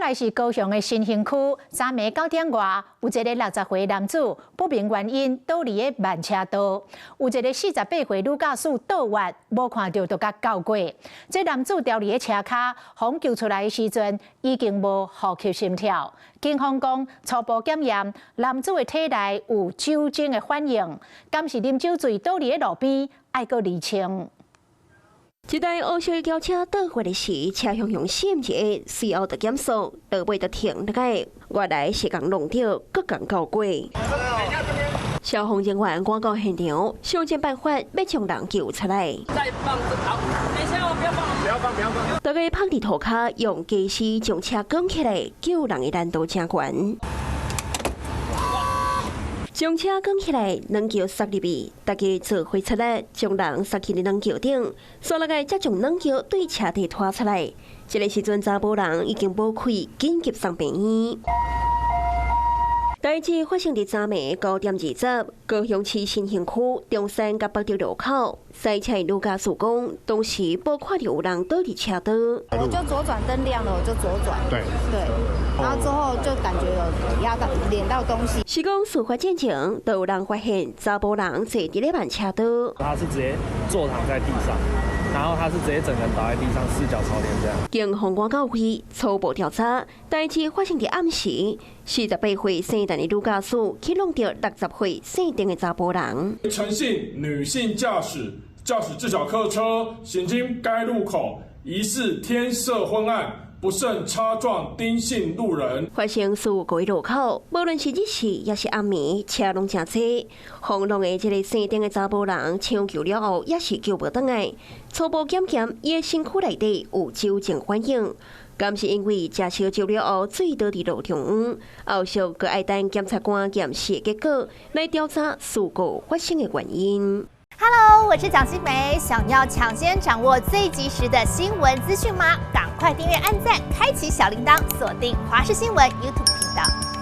来是高雄的新兴区，昨暝9点外，有一个60岁男子不明原因倒伫个慢车道，有一个48岁女驾驶倒滑，无看到就甲搞过。这男子掉伫个车骹，互救出来的时阵已经无呼吸心跳。警方讲，初步检验，男子的体内有酒精的反应，敢是啉酒醉倒伫个路边，爱搁厘清。 一台黑色轿车倒回来时，车向闪一下，随后就减速，到尾就停落来。原来是共弄掉，搁共搞过。消防人员赶到现场，想尽办法要将人救出来。再放着好，等一下哦，不要放，不要放，不要放。大家趴伫涂骹，用机师将车扛起来，救人的难度真悬。 将车扛起来，冷桥塞入去，大家做伙出来，将人塞去冷桥顶，所落个才将冷桥对车底拖出来。这个时阵，查甫人已经无气，紧急送病院。代志发生伫昨暝9点20，高雄市新兴区中山甲北德路口，赛车女驾驶讲，当时无看到有人倒伫车道。我就左转灯亮了，我就左转。对。然后之后就感觉有压到、碾到东西。是讲事发进前，都有人发现查甫人坐伫咧慢车道。他是直接坐躺在地上。 然后他是直接整个人倒在地上，四脚朝天这样。警方赶到位初步调查，代志发生伫暗时，48岁姓陈的女驾驶去弄到60岁姓丁的查甫人。陈姓女性驾驶这小客车行经该路口，疑似天色昏暗，不慎擦撞丁姓路人。发生事故个路口，无论是日时也是暗暝，车拢真多。轰动的这个姓丁的查甫人抢救了后，也是救无倒来。初步检验，伊的身躯内底有酒精反应，敢是因为食烧酒了后醉倒伫路中央？后续阁爱等检察官验尸结果来调查事故发生的原因。 Hello， 我是蒋欣梅。想要抢先掌握最及时的新闻资讯吗？赶快订阅、按赞、开启小铃铛，锁定华视新闻 YouTube 频道。